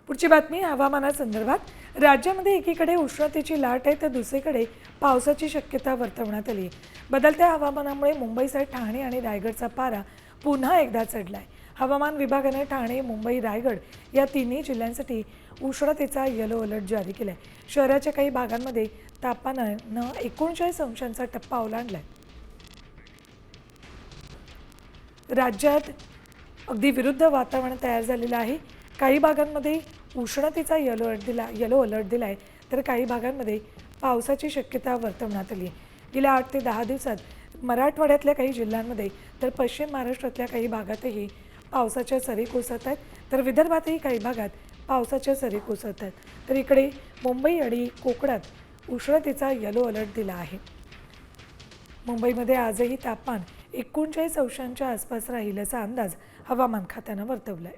पुढची बातमी हवामानासंदर्भात। राज्यामध्ये एकीकडे उष्णतेची लाट आहे तर दुसरीकडे पावसाची शक्यता वर्तवण्यात आली आहे। बदलत्या हवामानामुळे मुंबईसह ठाणे आणि रायगडचा पारा पुन्हा एकदा चढलाय। हवामान विभागाने ठाणे, मुंबई, रायगड या तिन्ही जिल्ह्यांसाठी उष्णतेचा येलो अलर्ट जारी केलाय। शहराच्या काही भागांमध्ये तापमानानं 39 अंशांचा टप्पा ओलांडलाय। राज्यात अगदी विरुद्ध वातावरण तयार झालेलं आहे। काही भागांमध्ये उष्णतेचा येलो अलर्ट दिलाय तर काही भागांमध्ये पावसाची शक्यता वर्तवण्यात आली आहे। गेल्या 8 ते 10 दिवसात मराठवाड्यातल्या काही जिल्ह्यांमध्ये तर पश्चिम महाराष्ट्रातल्या काही भागातही पावसाच्या सरी कोसळत आहेत, तर विदर्भातही काही भागात पावसाच्या सरी कोसळत आहेत। तर इकडे मुंबई आणि कोकणात उष्णतेचा येलो अलर्ट दिला आहे। मुंबईमध्ये आजही तापमान 39 अंशांच्या आसपास राहील असा अंदाज हवामान खात्यानं वर्तवलाय।